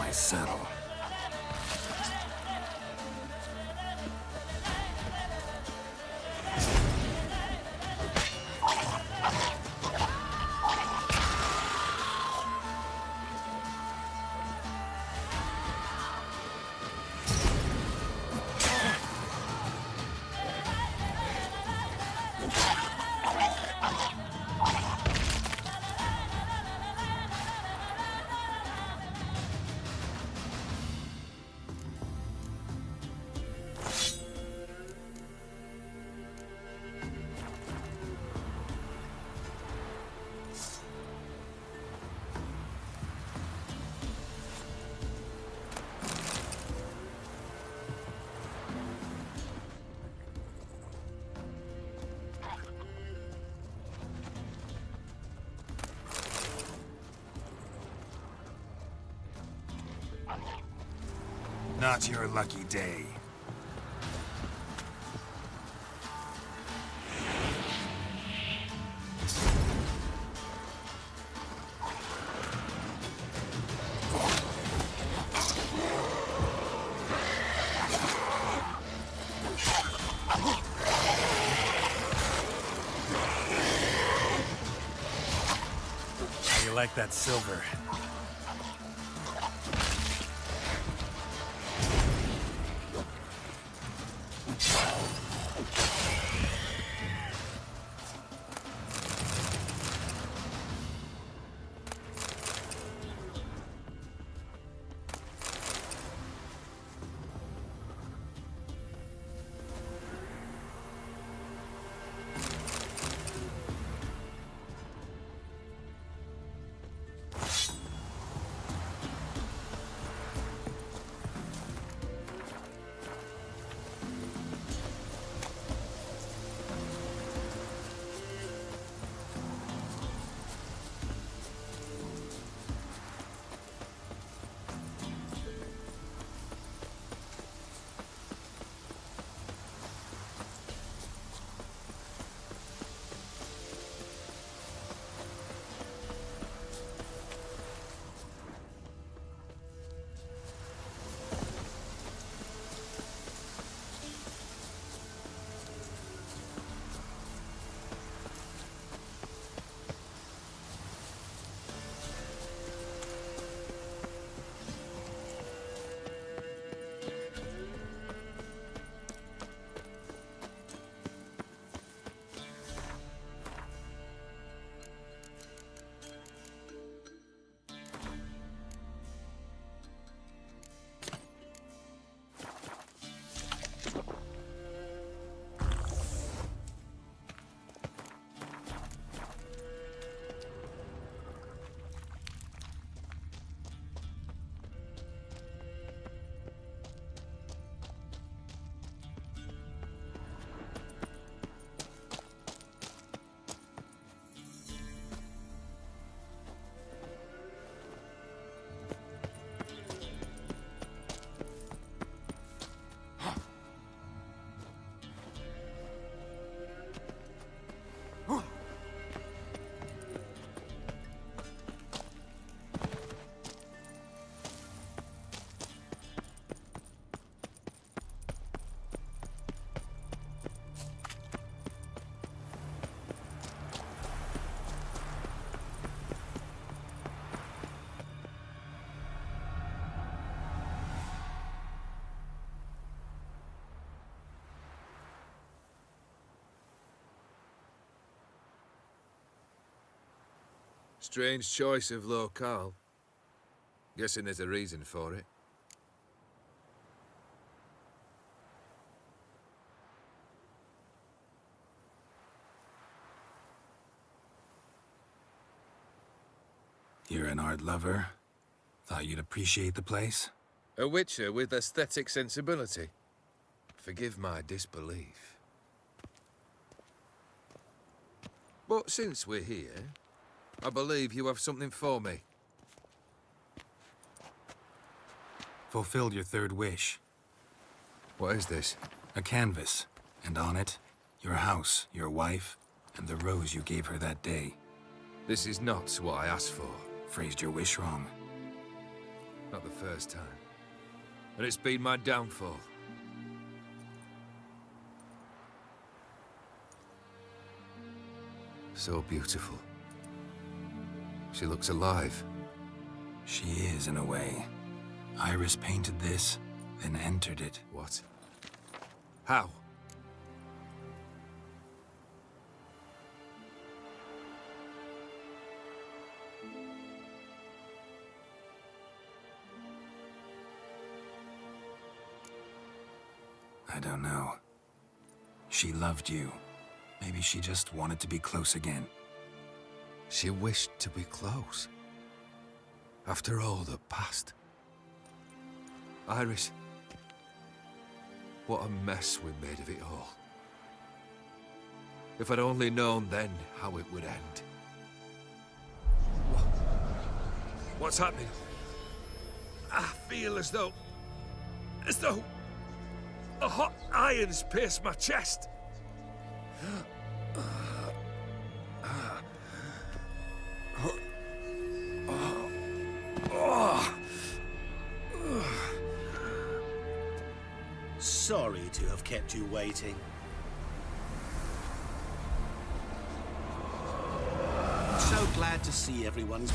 I settle. Not your lucky day. How you like that silver? Strange choice of locale. Guessing there's a reason for it. You're an art lover. Thought you'd appreciate the place. A witcher with aesthetic sensibility. Forgive my disbelief. But since we're here, I believe you have something for me. Fulfilled your third wish. What is this? A canvas, and on it, your house, your wife, and the rose you gave her that day. This is not what I asked for. Phrased your wish wrong. Not the first time. And it's been my downfall. So beautiful. She looks alive. She is, in a way. Iris painted this, then entered it. What? How? I don't know. She loved you. Maybe she just wanted to be close again. She wished to be close. After all the past. Iris. What a mess we made of it all. If I'd only known then how it would end. What's happening? I feel as though a hot iron's pierced my chest. Sorry to have kept you waiting. So glad to see everyone's...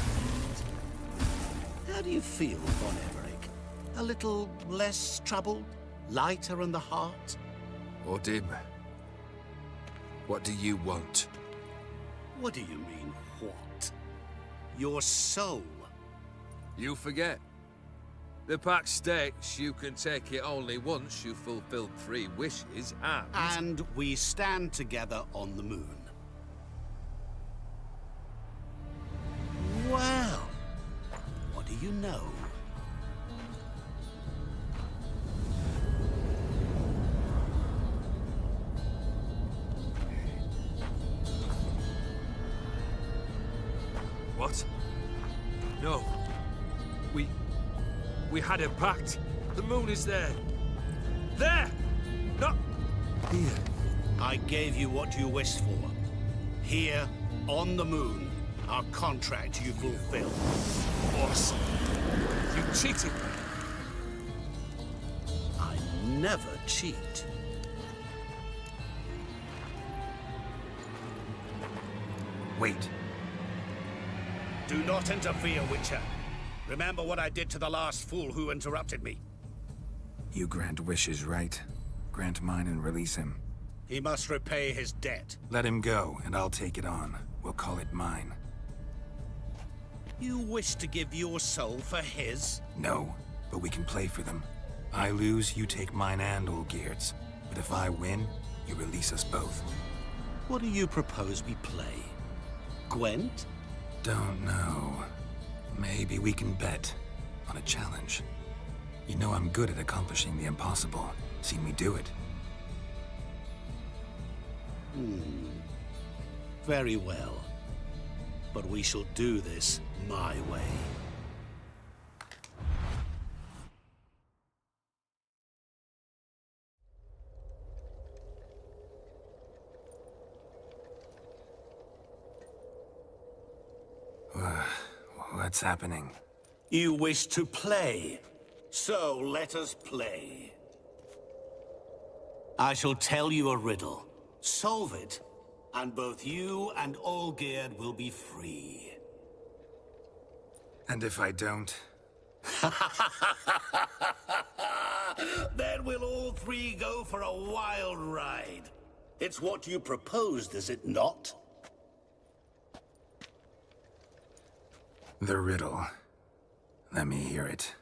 How do you feel, Von Emmerich? A little less troubled? Lighter in the heart? Odim, what do you want? What do you mean, what? Your soul. You forget. The pact states you can take it only once you've fulfilled 3 wishes And we stand together on the moon. Well, what do you know? What? No. We had a pact. The moon is there. There! Not here. I gave you what you wished for. Here, on the moon, our contract you fulfilled. Boss, you cheated me. I never cheat. Wait. Do not interfere, Witcher. Remember what I did to the last fool who interrupted me. You grant wishes, right? Grant mine and release him. He must repay his debt. Let him go, and I'll take it on. We'll call it mine. You wish to give your soul for his? No, but we can play for them. I lose, you take mine and Olgierd's. But if I win, you release us both. What do you propose we play? Gwent? Don't know. Maybe we can bet on a challenge. You know I'm good at accomplishing the impossible. Seen me do it. Very well. But we shall do this my way. What's happening? You wish to play, so let us play. I shall tell you a riddle. Solve it, and both you and Olgierd will be free. And if I don't? Then we'll all 3 go for a wild ride. It's what you proposed, is it not? The riddle. Let me hear it.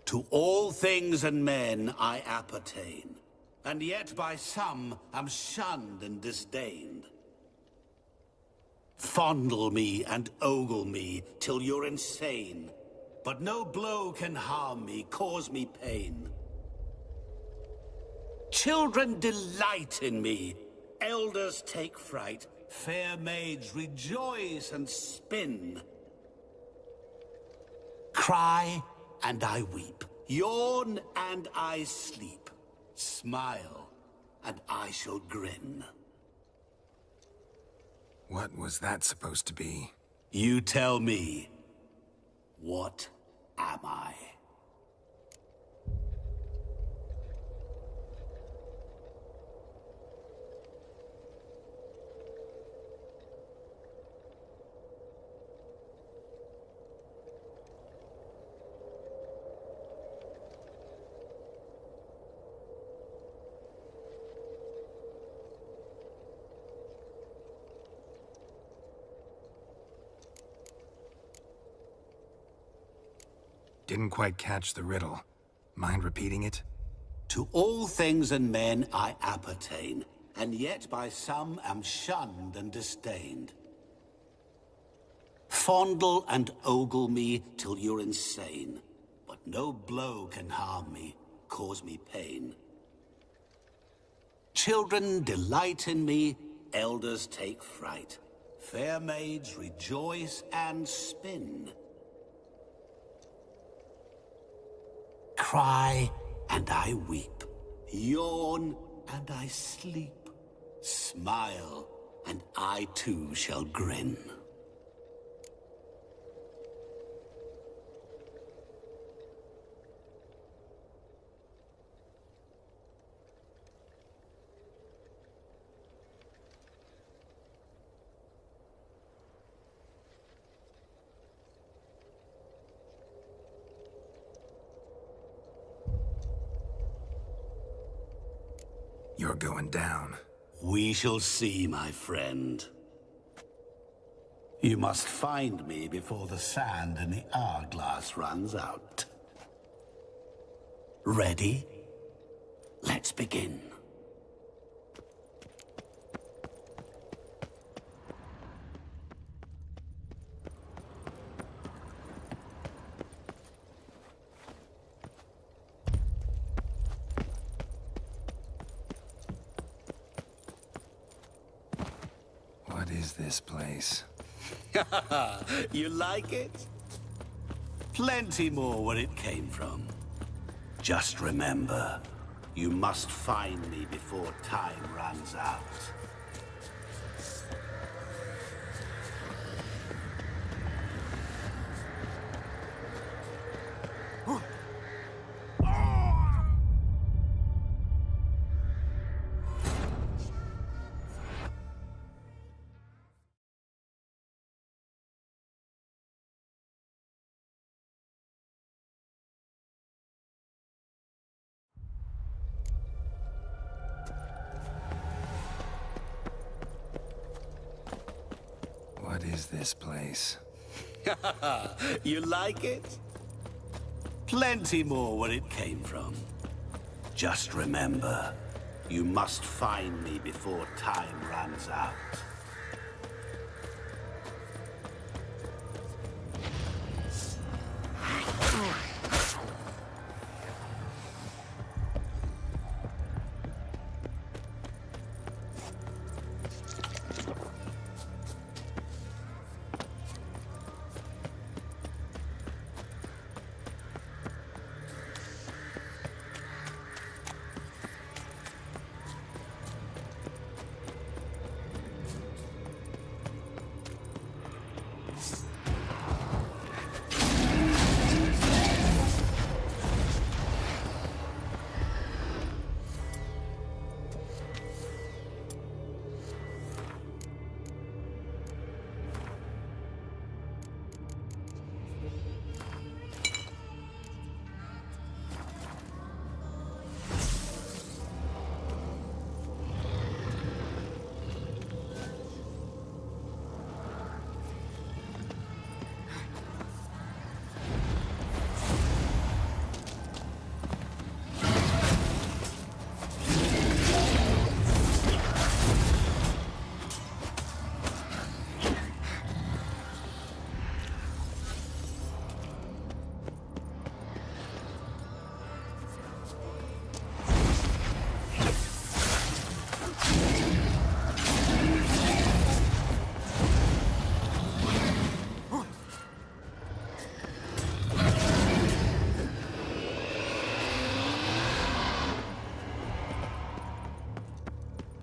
To all things and men I appertain, and yet by some am shunned and disdained. Fondle me and ogle me till you're insane, but no blow can harm me, cause me pain. Children delight in me, elders take fright, fair maids rejoice and spin. Cry and I weep, yawn and I sleep, smile and I shall grin. What was that supposed to be? You tell me, what am I? Didn't quite catch the riddle. Mind repeating it? To all things and men I appertain, and yet by some am shunned and disdained. Fondle and ogle me till you're insane, but no blow can harm me, cause me pain. Children delight in me, elders take fright. Fair maids rejoice and spin. Cry, and I weep. Yawn, and I sleep. Smile, and I too shall grin. You're going down. We shall see, my friend. You must find me before the sand in the hourglass runs out. Ready? Let's begin. What is this place? You like it? Plenty more where it came from. Just remember, you must find me before time runs out. What is this place? You like it? Plenty more where it came from. Just remember, you must find me before time runs out.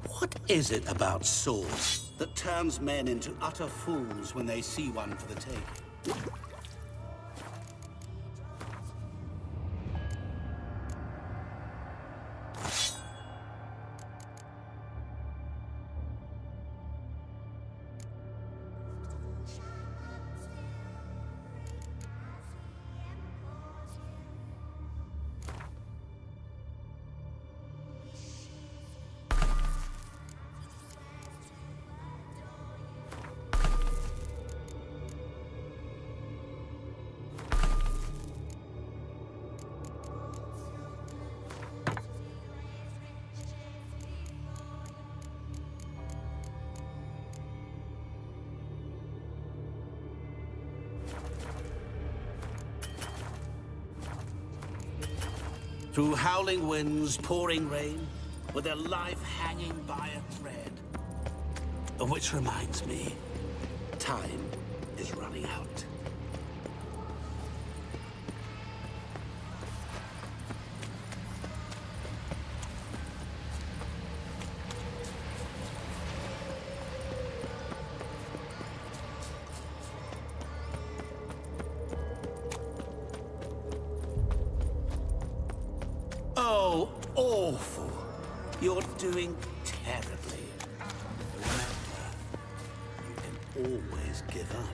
What is it about swords that turns men into utter fools when they see one for the taking? Through howling winds, pouring rain, with their life hanging by a thread. Which reminds me, time is running out. Oh, awful. You're doing terribly. Remember, you can always give up.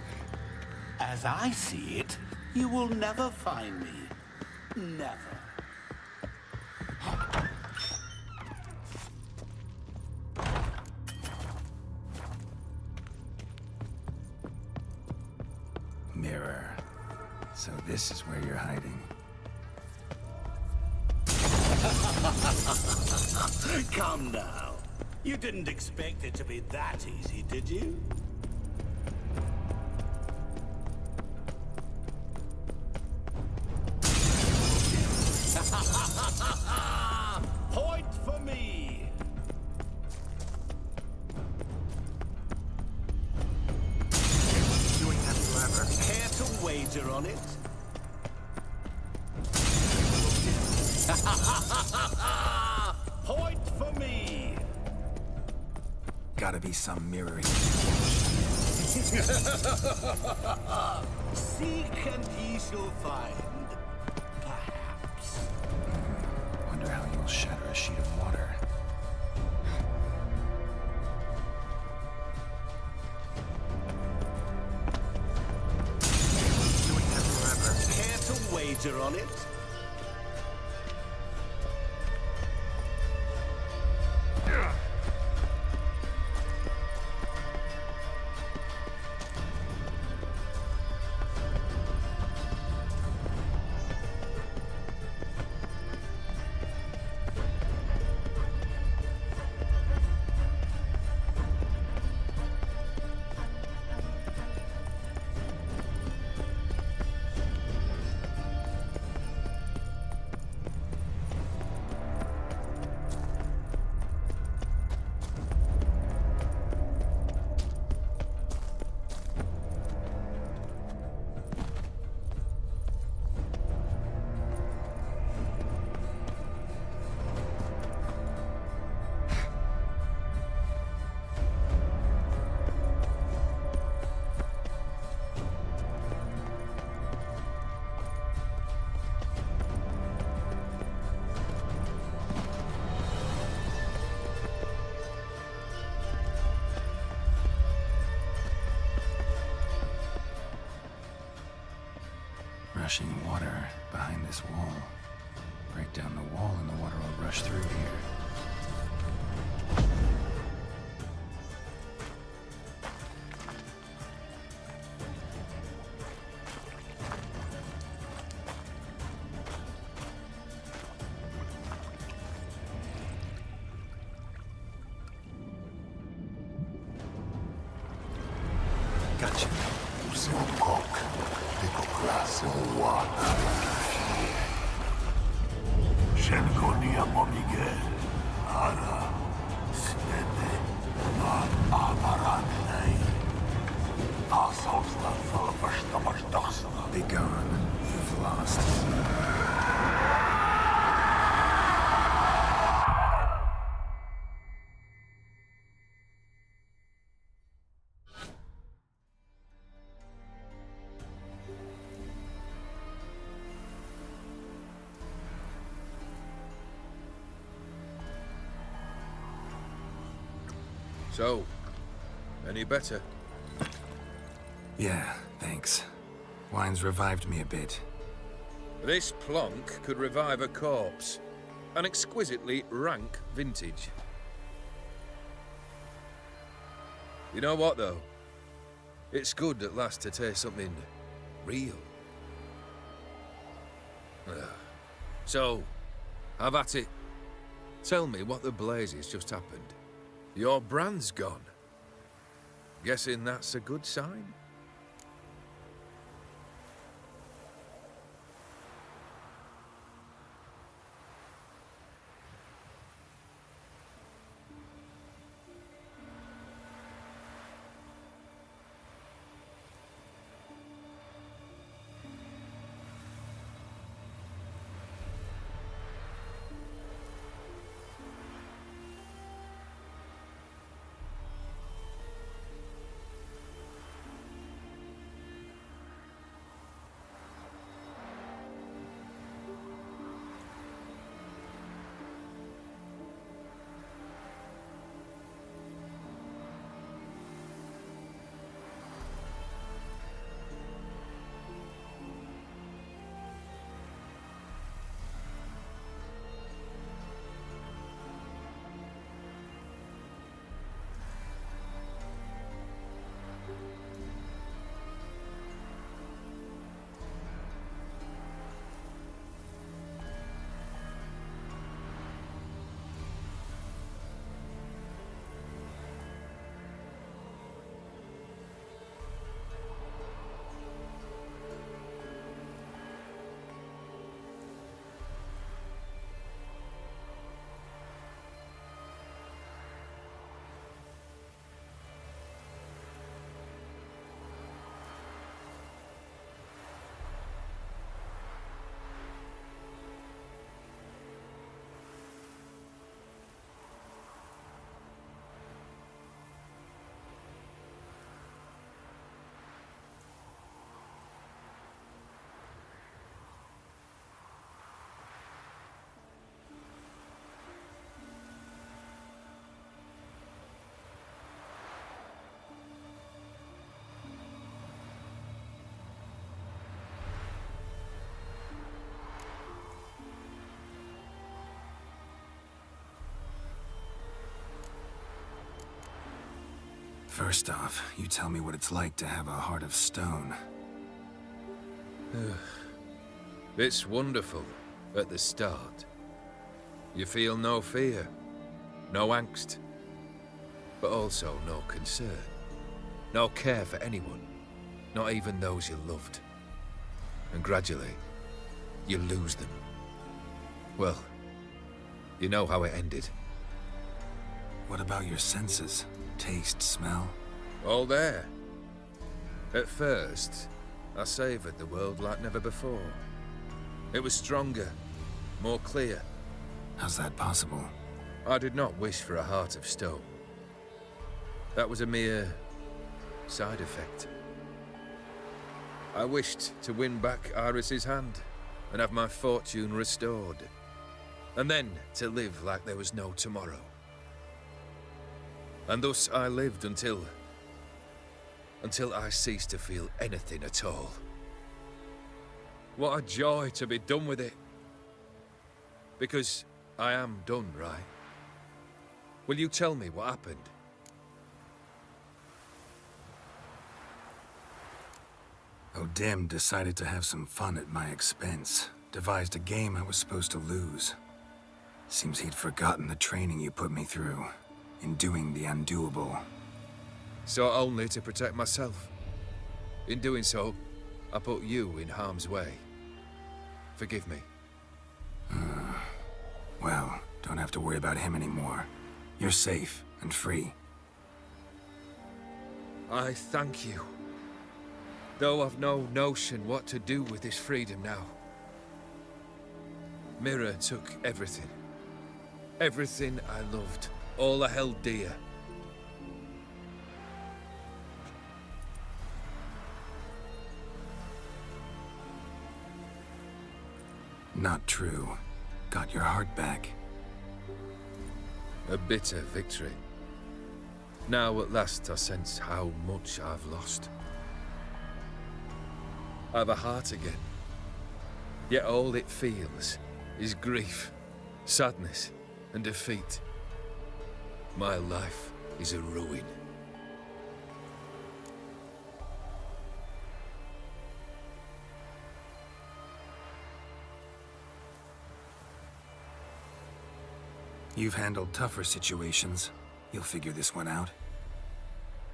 As I see it, you will never find me. Never. Mirror. So this is where you're hiding. Come now. You didn't expect it to be that easy, did you? Point for me! Doing that forever. Care to wager on it? Point for me! Gotta be some mirroring. Seek and ye shall find. Perhaps. Wonder how you'll shatter a sheet of water. Doing that forever. Care to wager on it? Rushing water behind this wall. Break down the wall and the water will rush through here. Gotcha. Shengonia Momige, Ara, Svete, Amaranei, Asostan for Verstamashdaxana. Be gone. You've lost. So, any better? Yeah, thanks. Wine's revived me a bit. This plonk could revive a corpse. An exquisitely rank vintage. You know what, though? It's good at last to taste something real. So, have at it. Tell me what the blazes just happened. Your brand's gone. Guessing that's a good sign? First off, you tell me what it's like to have a heart of stone. It's wonderful at the start. You feel no fear, no angst, but also no concern, no care for anyone, not even those you loved. And gradually, you lose them. Well, you know how it ended. What about your senses? Taste, smell? All there. At first, I savoured the world like never before. It was stronger, more clear. How's that possible? I did not wish for a heart of stone. That was a mere side effect. I wished to win back Iris's hand and have my fortune restored. And then to live like there was no tomorrow. And thus I lived until I ceased to feel anything at all. What a joy to be done with it. Because I am done, right? Will you tell me what happened? O'Dim decided to have some fun at my expense. Devised a game I was supposed to lose. Seems he'd forgotten the training you put me through. In doing the undoable. So only to protect myself. In doing so, I put you in harm's way. Forgive me. Well, don't have to worry about him anymore. You're safe and free. I thank you. Though I've no notion what to do with this freedom now. Mira took everything. Everything I loved. All I held dear. Not true. Got your heart back. A bitter victory. Now at last I sense how much I've lost. I've a heart again. Yet all it feels is grief, sadness, and defeat. My life is a ruin. You've handled tougher situations. You'll figure this one out.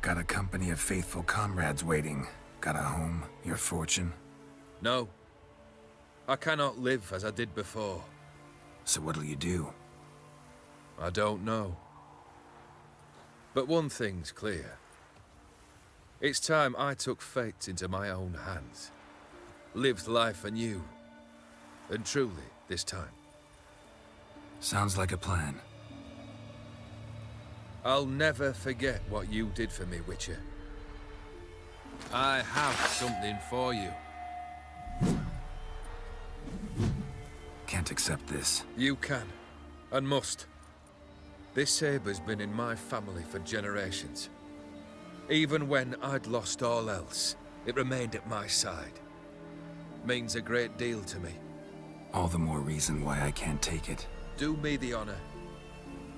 Got a company of faithful comrades waiting. Got a home, your fortune. No. I cannot live as I did before. So what'll you do? I don't know. But one thing's clear. It's time I took fate into my own hands. Lived life anew. And truly, this time. Sounds like a plan. I'll never forget what you did for me, Witcher. I have something for you. Can't accept this. You can, and must. This sabre's been in my family for generations. Even when I'd lost all else, it remained at my side. Means a great deal to me. All the more reason why I can't take it. Do me the honor.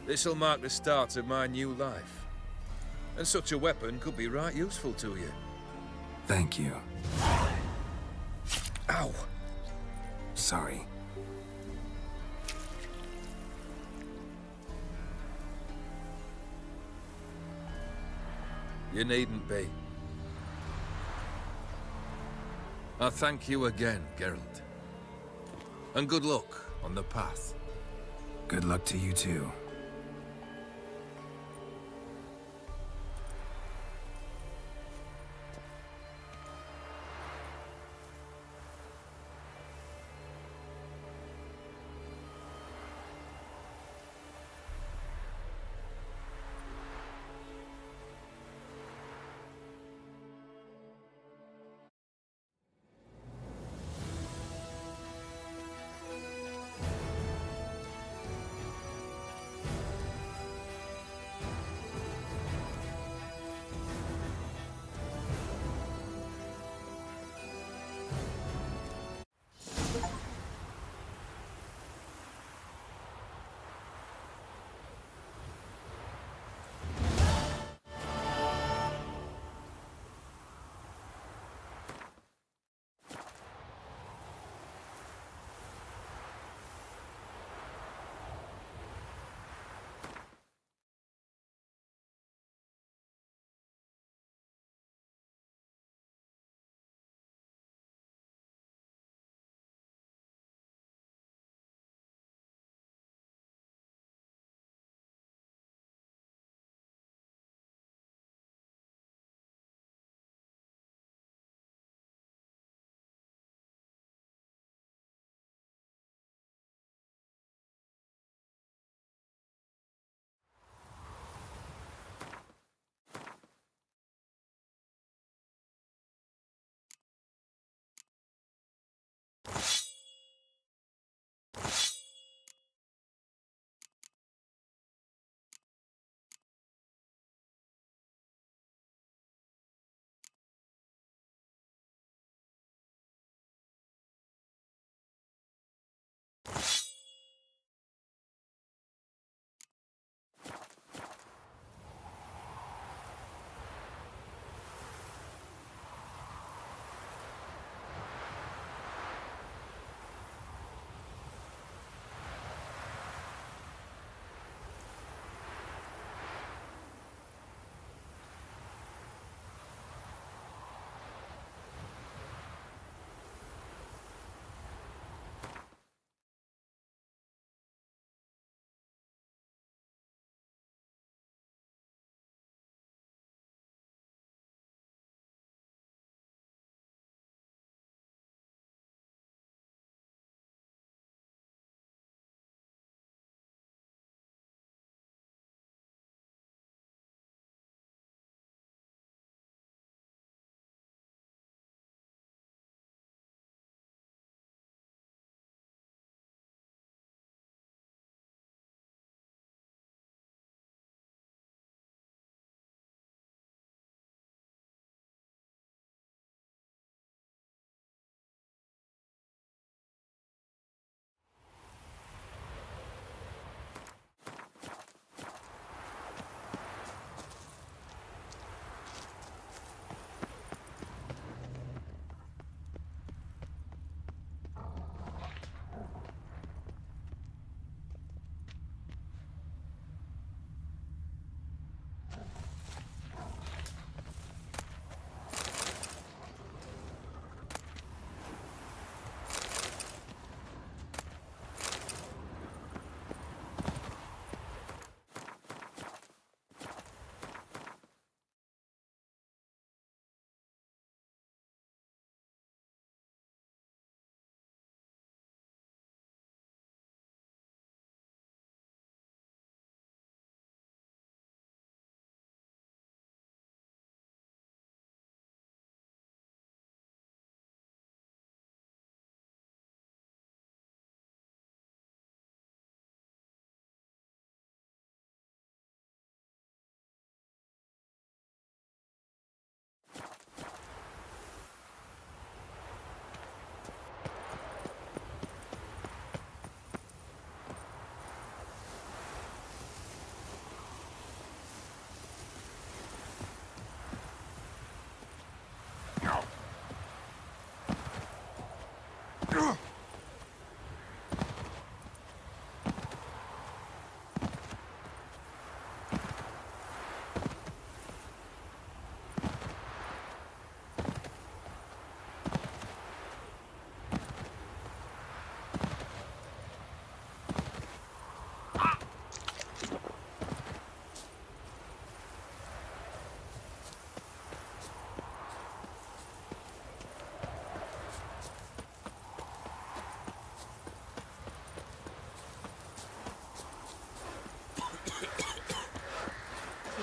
This'll mark the start of my new life. And such a weapon could be right useful to you. Thank you. Ow! Sorry. You needn't be. I thank you again, Geralt. And good luck on the path. Good luck to you too.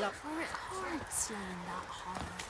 For it hard slaying that horror.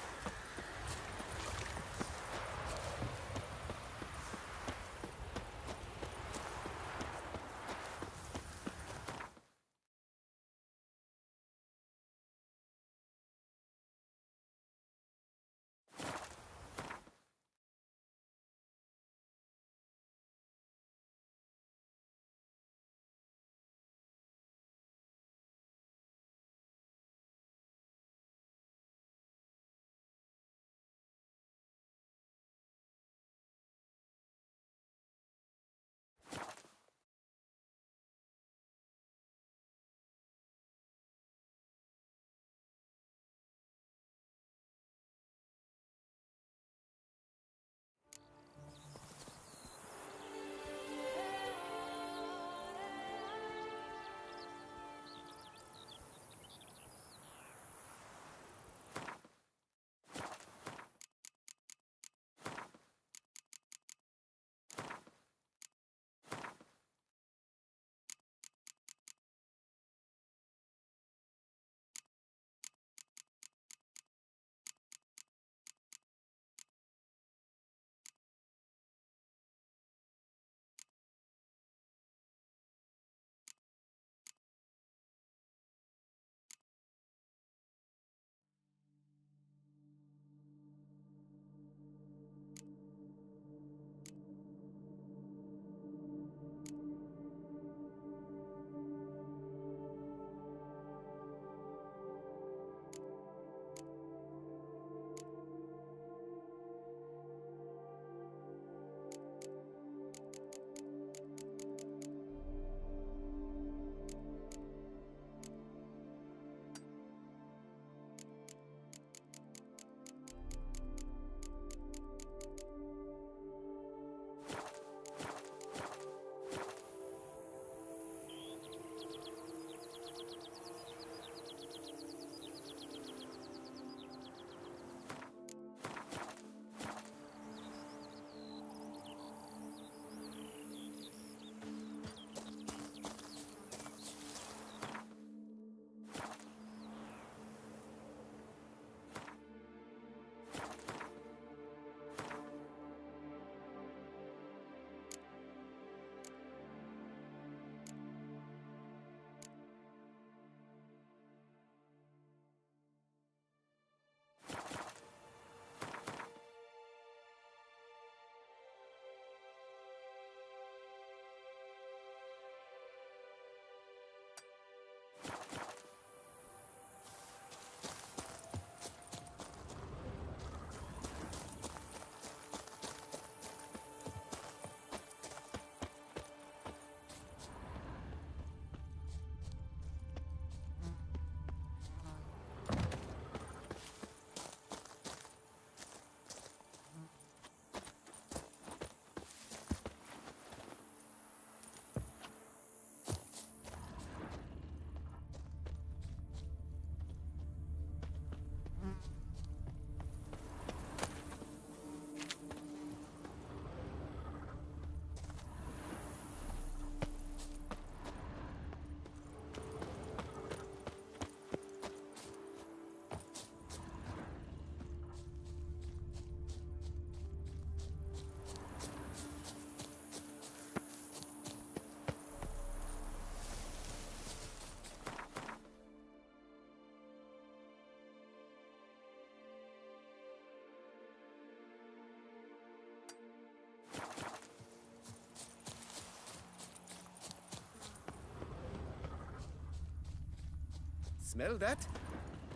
Smell that?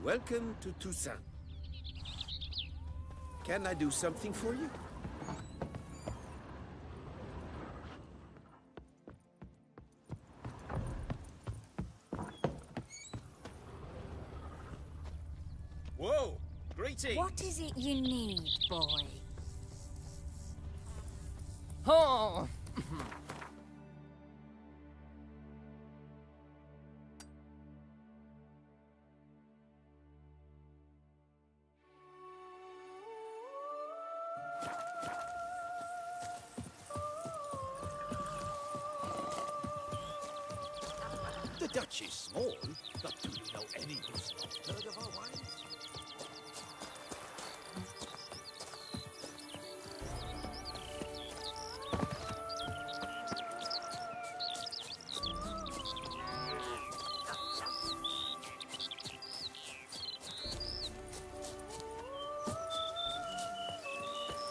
Welcome to Toussaint. Can I do something for you? Whoa! Greetings! What is it you need, boy? Oh! The Dutch is small, but do you know any who's not heard of our wines?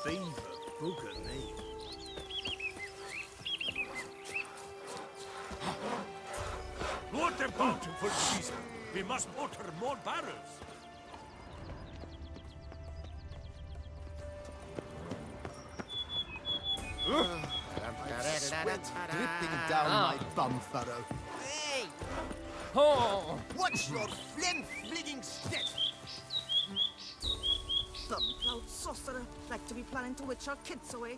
Beaver booger me. Lord the bountiful season. We must water more barrels. Sweat dripping down my bum furrow. Hey! Oh! What's your flim-fligging step? Some proud sorcerer, like to be planning to witch our kids away.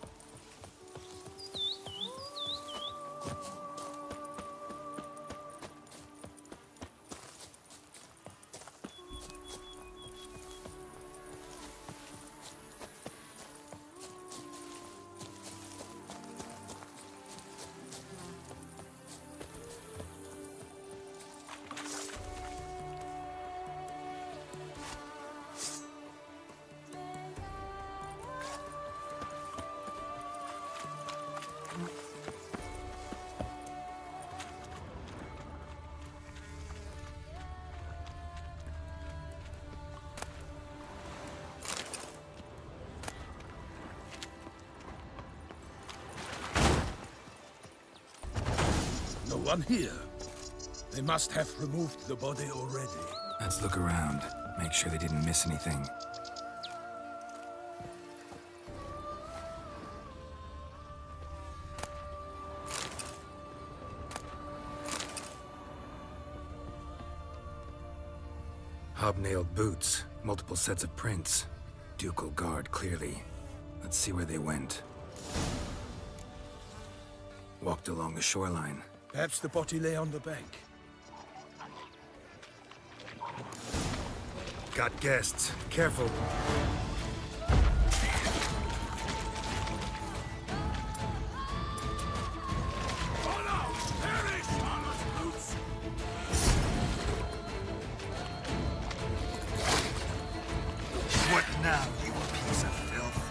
No one here. They must have removed the body already. Let's look around. Make sure they didn't miss anything. Hobnailed boots, multiple sets of prints. Ducal guard, clearly. Let's see where they went. Walked along the shoreline. Perhaps the body lay on the bank. Got guests. Careful. What now, you piece of filth?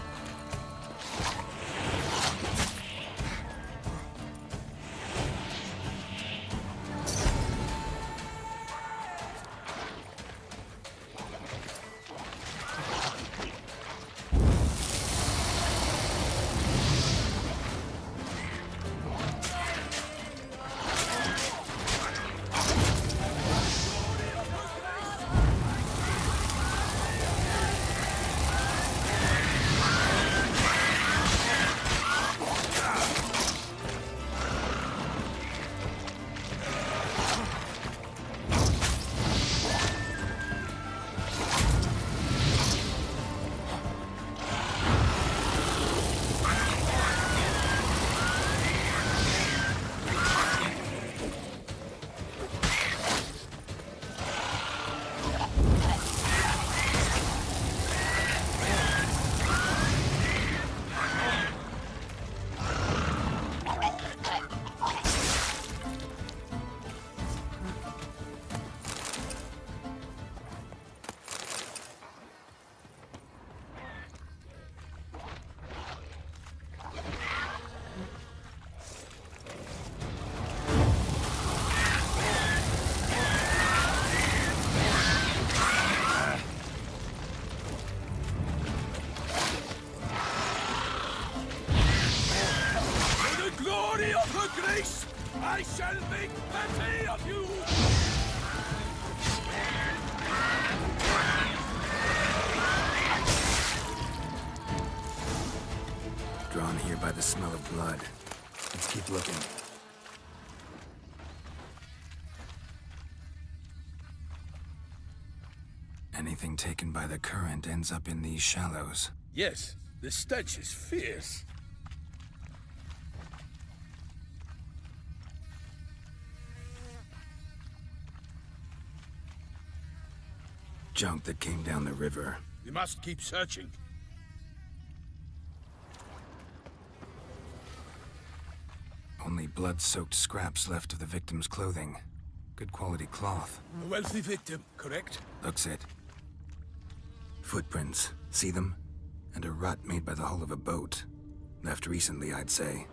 I shall make pate of you! Drawn here by the smell of blood. Let's keep looking. Anything taken by the current ends up in these shallows. Yes, the stench is fierce. Junk that came down the river. We must keep searching. Only blood-soaked scraps left of the victim's clothing. Good quality cloth. A wealthy victim, correct? Looks it. Footprints. See them? And a rut made by the hull of a boat. Left recently, I'd say.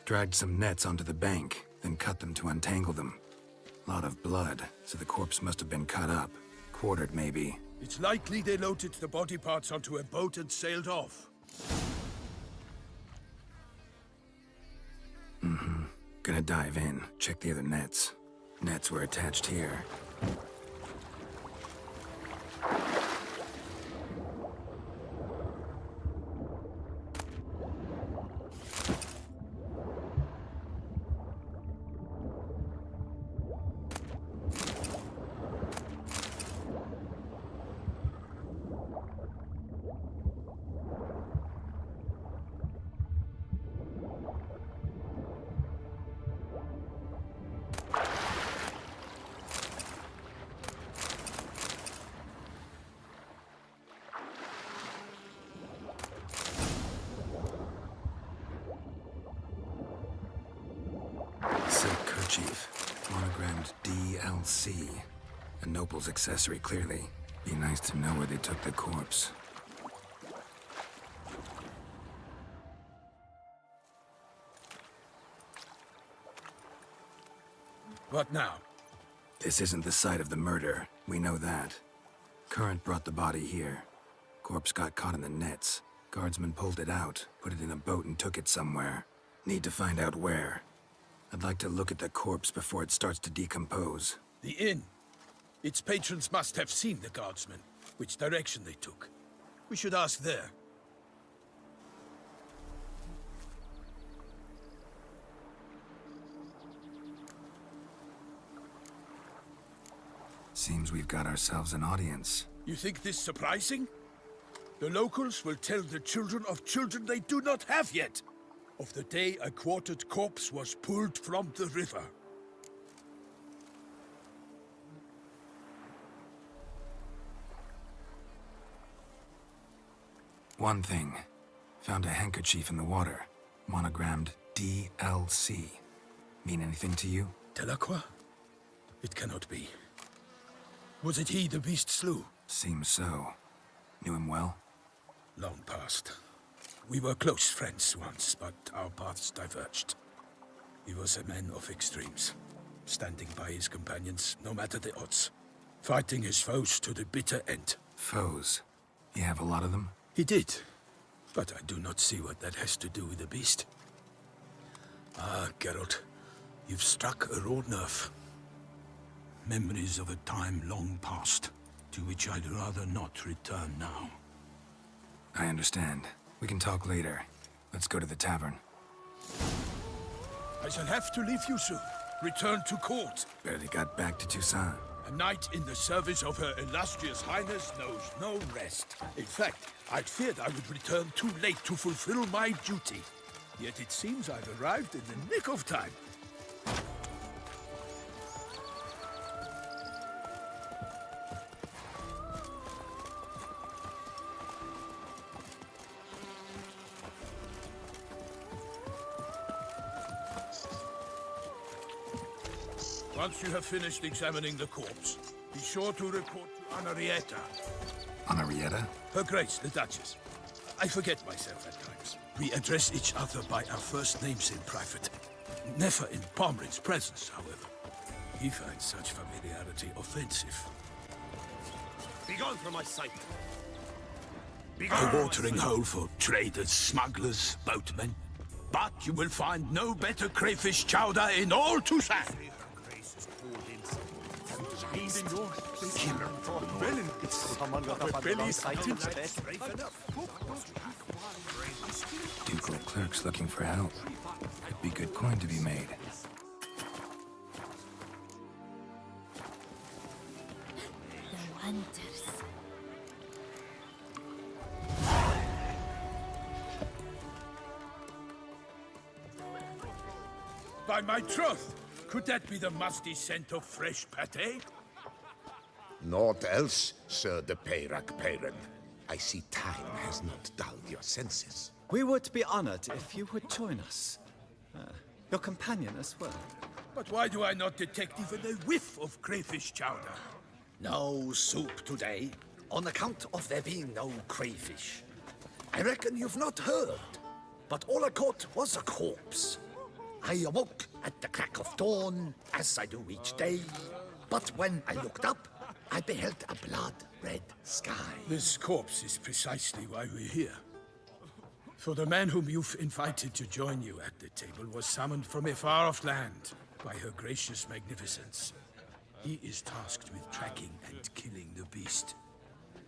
Dragged some nets onto the bank, then cut them to untangle them. Lot of blood, so the corpse must have been cut up. Quartered, maybe. It's likely they loaded the body parts onto a boat and sailed off. Gonna dive in, check the other nets. Nets were attached here. Silk kerchief, monogrammed DLC. A noble's accessory, clearly. Be nice to know where they took the corpse. What now? This isn't the site of the murder. We know that. Current brought the body here. Corpse got caught in the nets. Guardsmen pulled it out, put it in a boat and took it somewhere. Need to find out where. I'd like to look at the corpse before it starts to decompose. The inn. Its patrons must have seen the guardsmen, which direction they took. We should ask there. Seems we've got ourselves an audience. You think this surprising? The locals will tell the children of children they do not have yet, of the day a quartered corpse was pulled from the river. One thing. Found a handkerchief in the water. Monogrammed DLC. Mean anything to you? Delacroix? It cannot be. Was it he the beast slew? Seems so. Knew him well? Long past. We were close friends once, but our paths diverged. He was a man of extremes, standing by his companions no matter the odds, fighting his foes to the bitter end. Foes? You have a lot of them? He did, but I do not see what that has to do with the beast. Ah, Geralt, you've struck a raw nerve. Memories of a time long past, to which I'd rather not return now. I understand. We can talk later. Let's go to the tavern. I shall have to leave you soon. Return to court. Barely got back to Toussaint. A knight in the service of Her Illustrious Highness knows no rest. In fact, I'd feared I would return too late to fulfill my duty. Yet it seems I've arrived in the nick of time. Once you have finished examining the corpse, be sure to report to Anarietta. Anarietta? Her Grace, the Duchess. I forget myself at times. We address each other by our first names in private. Never in Pomrin's presence, however. He finds such familiarity offensive. Begone from my sight! A watering hole for traders, smugglers, boatmen. But you will find no better crayfish chowder in all Toussaint. Ducal clerks looking for help. Could be good coin to be made. The wonders. By my troth, could that be the musty scent of fresh pâté? Naught else, Sir de Peyrac Peyran. I see time has not dulled your senses. We would be honored if you would join us. Your companion as well. But why do I not detect even a whiff of crayfish chowder? No soup today, on account of there being no crayfish. I reckon you've not heard, but all I caught was a corpse. I awoke at the crack of dawn, as I do each day, but when I looked up, I beheld a blood-red sky. This corpse is precisely why we're here. For the man whom you've invited to join you at the table was summoned from a far-off land by her gracious magnificence. He is tasked with tracking and killing the beast.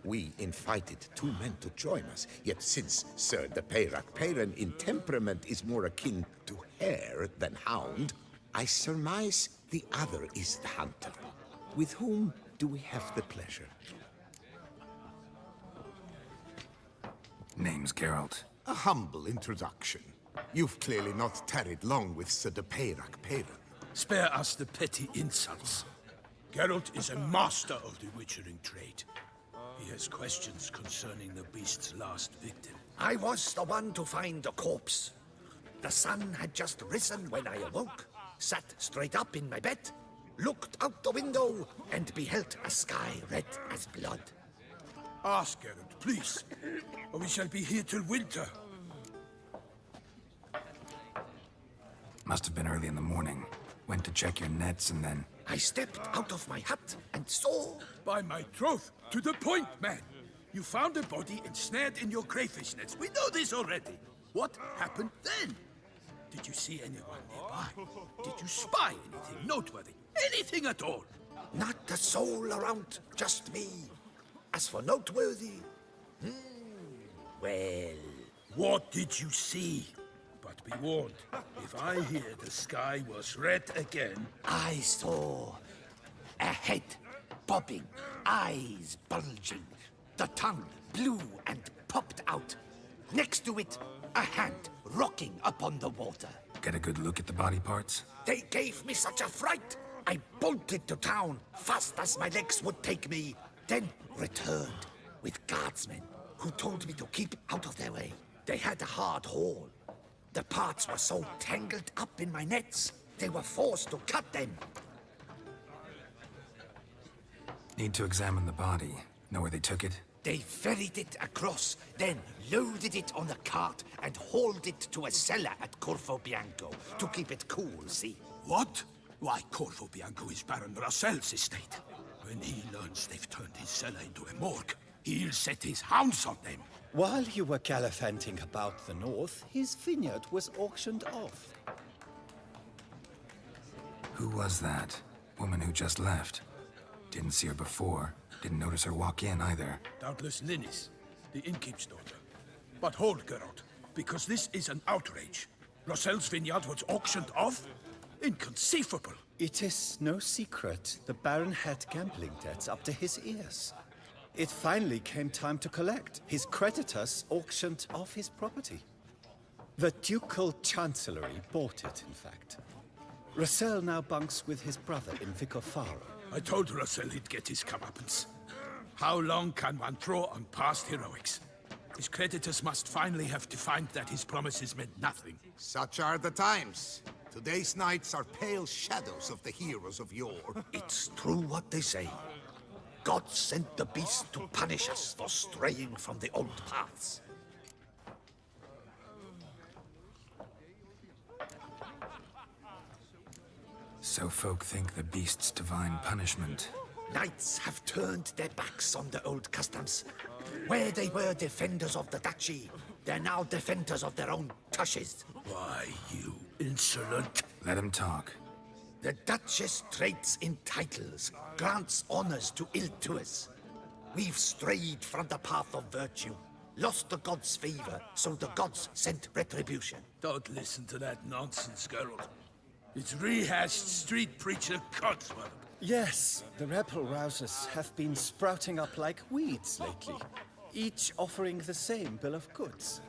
We invited 2 men to join us, yet since Sir de Peyrac-Peyran in temperament is more akin to hare than hound, I surmise the other is the hunter. With whom do we have the pleasure? Name's Geralt. A humble introduction. You've clearly not tarried long with Sir de Peyrac-Peyran. Spare us the petty insults. Geralt is a master of the witchering trade. He has questions concerning the beast's last victim. I was the one to find the corpse. The sun had just risen when I awoke, sat straight up in my bed, looked out the window, and beheld a sky red as blood. Ask Geralt, please, or we shall be here till winter. Must have been early in the morning. Went to check your nets and then... I stepped out of my hut and saw... By my troth, to the point, man. You found a body ensnared in your crayfish nets. We know this already. What happened then? Did you see anyone nearby? Did you spy anything noteworthy? Anything at all? Not a soul around, just me. As for noteworthy... well... What did you see? But be warned, if I hear the sky was red again... I saw a head bobbing, eyes bulging, the tongue blue and popped out. Next to it, a hand rocking upon the water. Get a good look at the body parts? They gave me such a fright. I bolted to town fast as my legs would take me, then returned with guardsmen who told me to keep out of their way. They had a hard haul. The parts were so tangled up in my nets, they were forced to cut them. Need to examine the body. Know where they took it? They ferried it across, then loaded it on a cart and hauled it to a cellar at Corvo Bianco to keep it cool, see? What? Why, Corvo Bianco is Baron Rossel's estate. When he learns they've turned his cellar into a morgue, he'll set his hounds on them. While you were gallivanting about the north, his vineyard was auctioned off. Who was that? Woman who just left. Didn't see her before. Didn't notice her walk in either. Doubtless Linnis, the innkeep's daughter. But hold, Geralt, because this is an outrage. Rossel's vineyard was auctioned off? Inconceivable. It is no secret the Baron had gambling debts up to his ears. It finally came time to collect. His creditors auctioned off his property. The Ducal Chancellery bought it, in fact. Rossel now bunks with his brother in Vicofaro. I told Rossel he'd get his comeuppance. How long can one throw on past heroics? His creditors must finally have defined that his promises meant nothing. Such are the times. Today's knights are pale shadows of the heroes of yore. It's true what they say. God sent the beast to punish us for straying from the old paths. So folk think the beast's divine punishment. Knights have turned their backs on the old customs. Where they were defenders of the duchy, they're now defenders of their own tushes. Why, you insolent... Let him talk. The Duchess trades in titles, grants honors to ill-doers. We've strayed from the path of virtue, lost the gods' favor, so the gods sent retribution. Don't listen to that nonsense, Geralt. It's rehashed street preacher codswallop. Yes, the rebel rousers have been sprouting up like weeds lately, each offering the same bill of goods.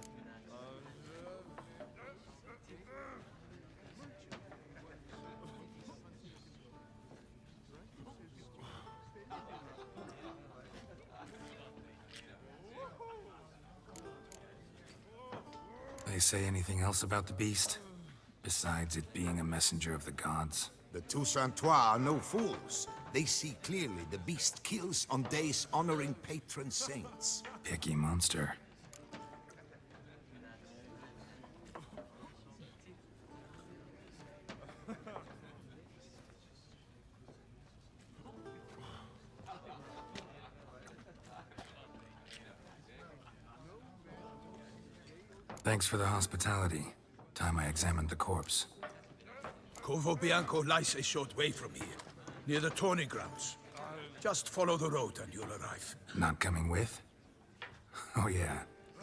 they say anything else about the beast? Besides it being a messenger of the gods? The Toussaintois are no fools. They see clearly the beast kills on days honoring patron saints. Picky monster. Thanks for the hospitality. Time I examined the corpse. Corvo Bianco lies a short way from here, near the tourney grounds. Just follow the road and you'll arrive. Not coming with? Oh yeah,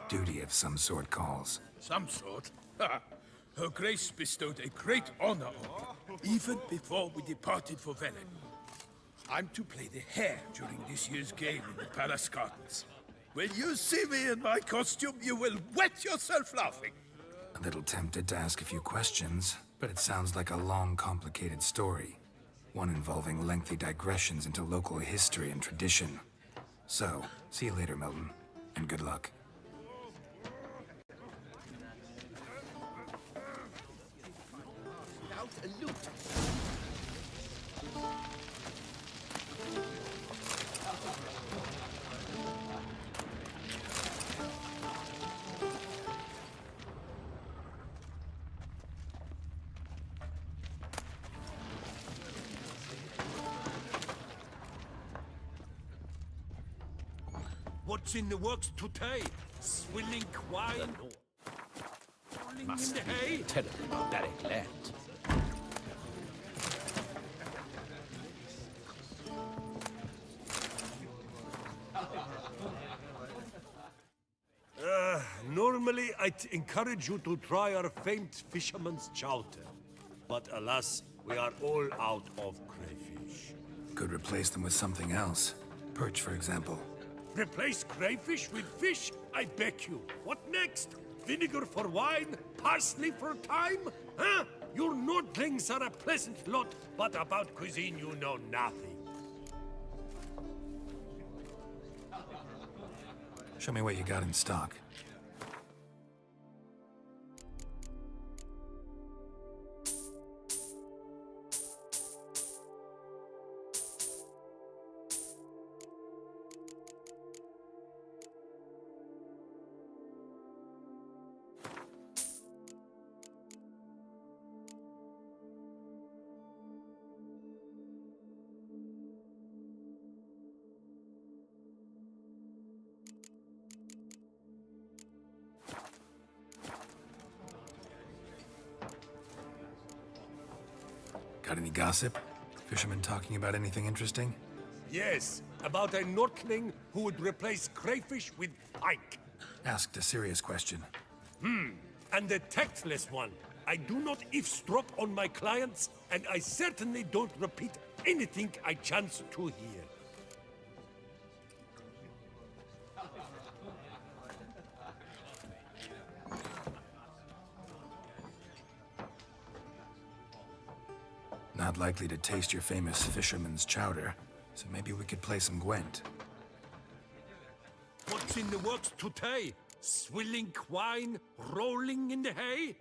duty of some sort calls. Some sort? Ha! Her Grace bestowed a great honor on me, even before we departed for Velen. I'm to play the hare during this year's game in the palace gardens. When you see me in my costume, you will wet yourself laughing. A little tempted to ask a few questions, but it sounds like a long, complicated story. One involving lengthy digressions into local history and tradition. So, see you later, Milton, and good luck. Without a loot. What's in the works today? Swilling wine? Rolling in the hay? Terrible barbaric land. Normally, I'd encourage you to try our famed fisherman's chowder. But alas, we are all out of crayfish. Could replace them with something else. Perch, for example. Replace crayfish with fish? I beg you. What next? Vinegar for wine? Parsley for thyme? Huh? Your Nordlings are a pleasant lot, but about cuisine you know nothing. Show me what you got in stock. Got any gossip? Fishermen talking about anything interesting? Yes, about a Nordling who would replace crayfish with pike. Asked a serious question. And a tactless one. I do not eavesdrop on my clients, and I certainly don't repeat anything I chance to hear. Not likely to taste your famous fisherman's chowder, so maybe we could play some Gwent. What's in the works today? Swilling wine, rolling in the hay?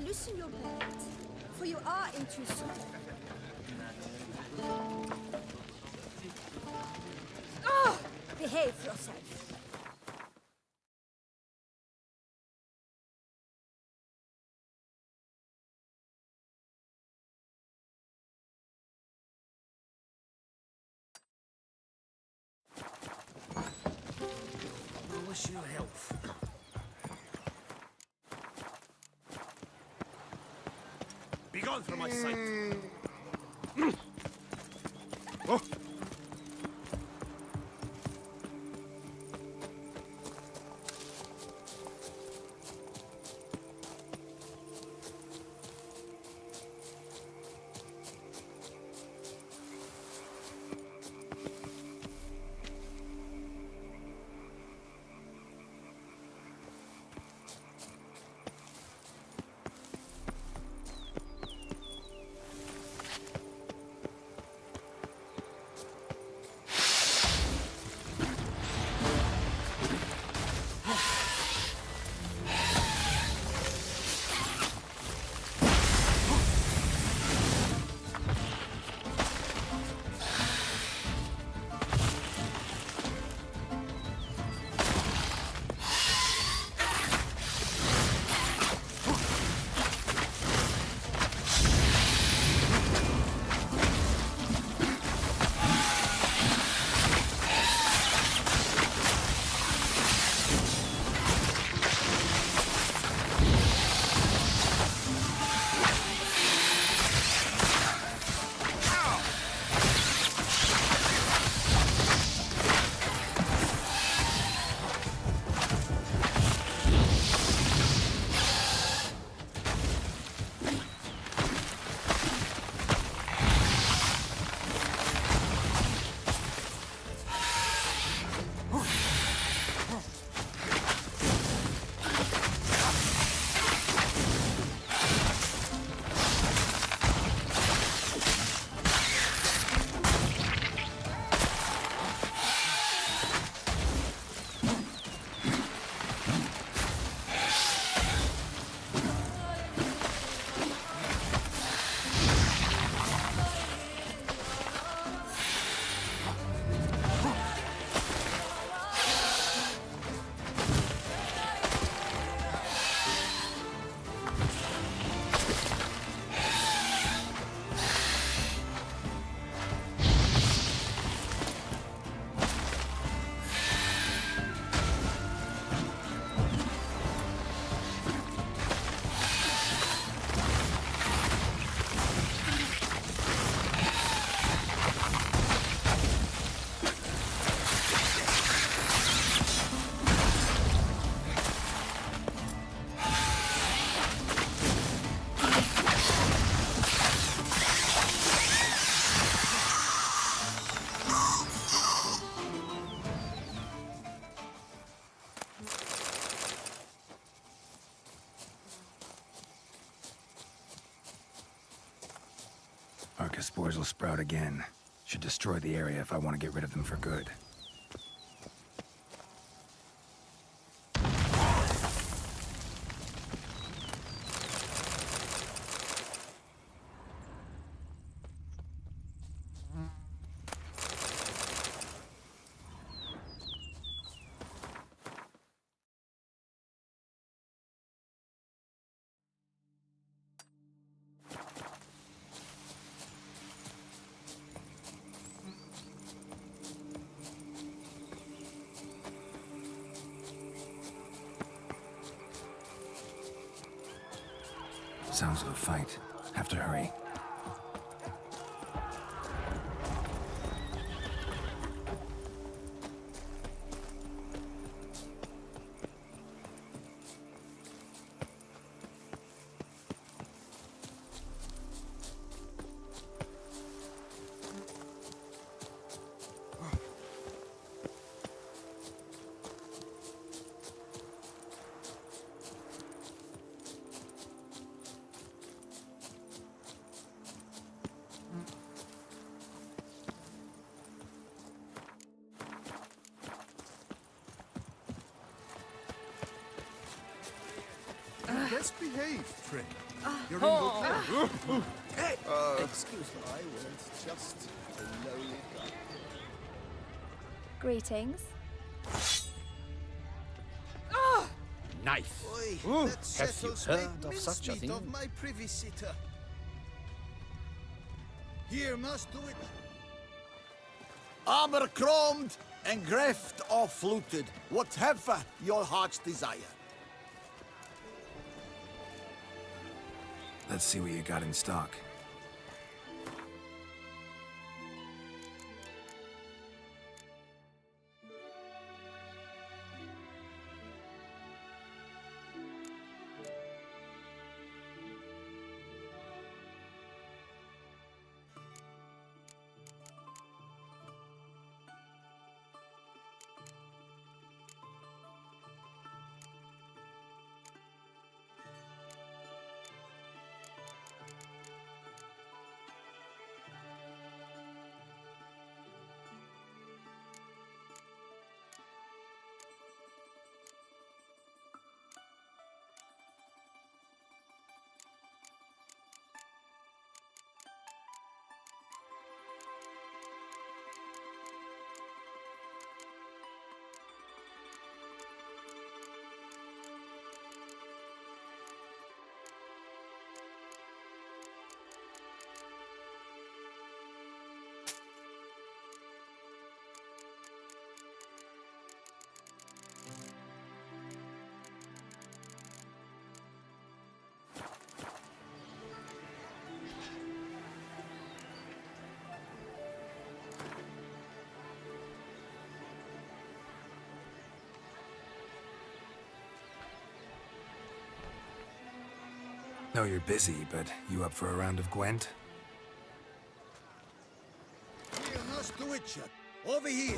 loosen your belt, for you are in too soon. Oh! Behave yourself. I wish you health. Be gone from my sight. Oh. Arca spores will sprout again. Should destroy the area if I want to get rid of them for good. Sounds of a fight. Have to hurry. Best behaved, friend. You're in good. Hey! Excuse me, I was just a lowly guy. Greetings. Knife. Oi, that Have you settles heard make of such a mincemeat thing? of my privy sitter. Here must do it. Abercrombed and greft or fluted, whatever your heart's desire. Let's see what you got in stock. Know you're busy, but you up for a round of Gwent? Here must do it, chap. Over here.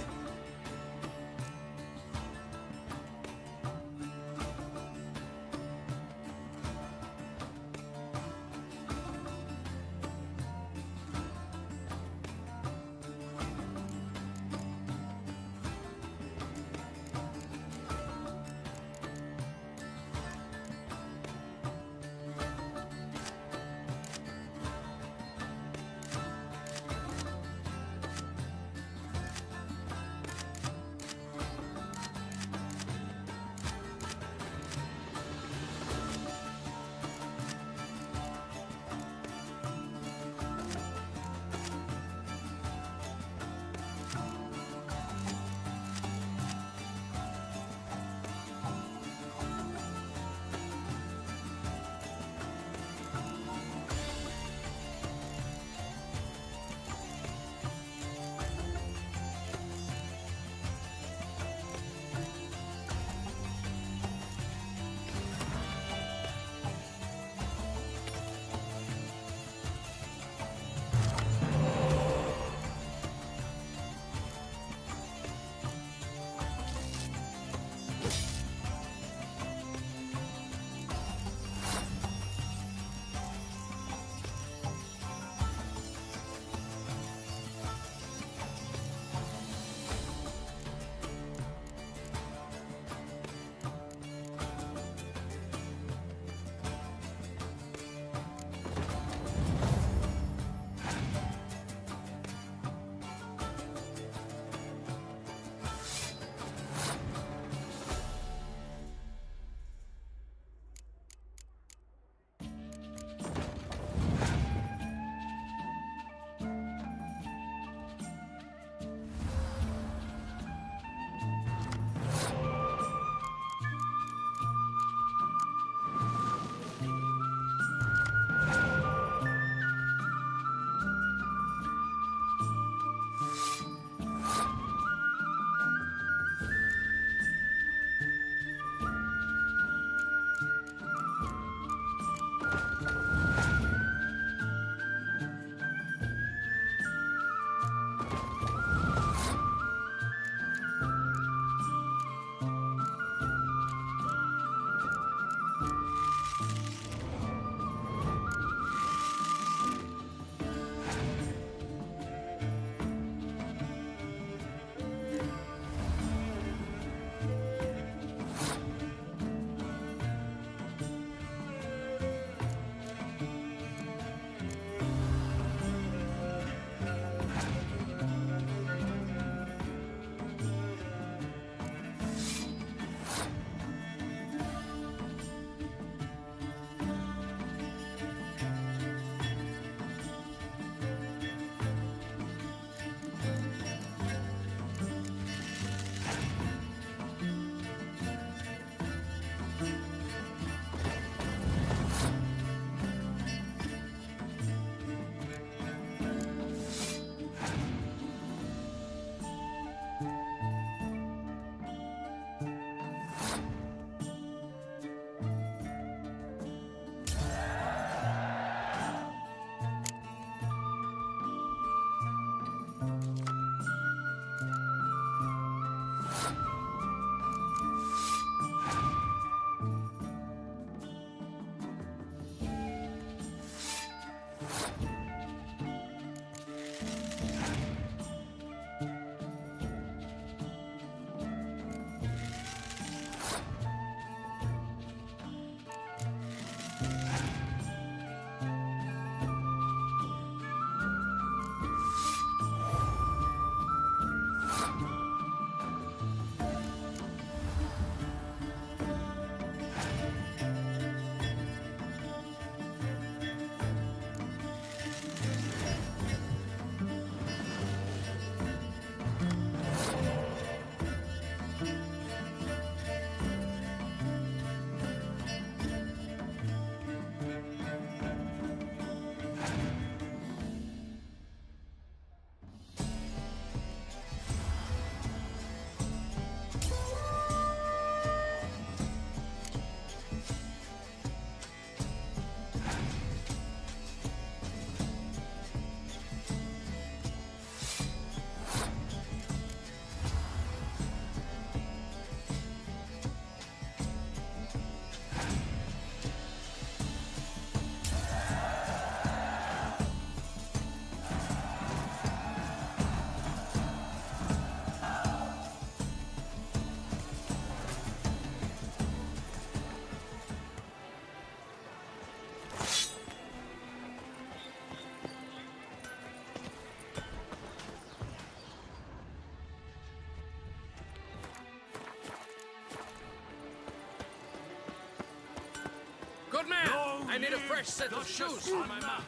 need a fresh set of shoes for my mount.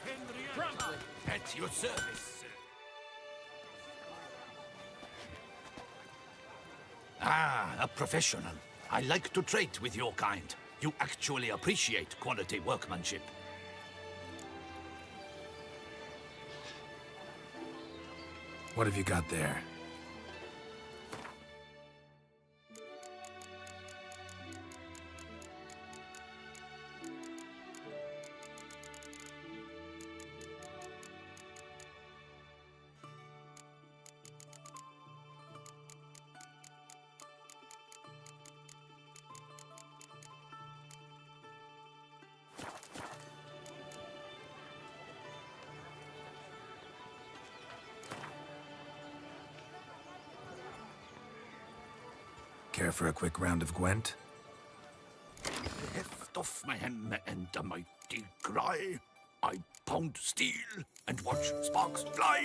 Promptly. At your service. Ah, a professional. I like to trade with your kind. You actually appreciate quality workmanship. What have you got there? Care for a quick round of Gwent? Heft off my hem and a mighty cry. I pound steel and watch sparks fly.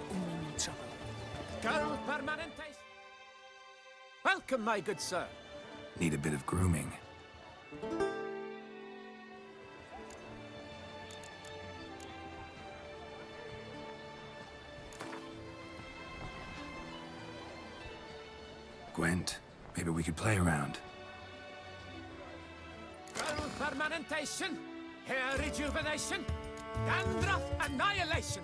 can only mean trouble. Girl permanentes. Welcome, my good sir. Need a bit of grooming. Gwent, maybe we could play around. Girl permanentation. Hair rejuvenation. Dandruff annihilation.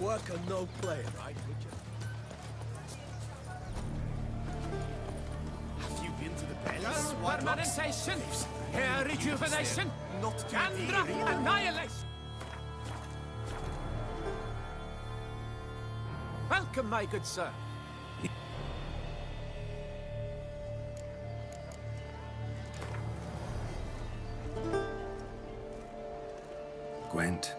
worker, no play, right, Witcher? Have you been to the Girl palace? permanentation, hair rejuvenation, Gandalf annihilation. Welcome, my good sir. Gwent.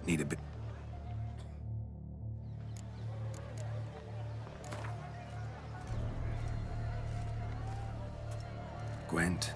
Need a bit... Gwent,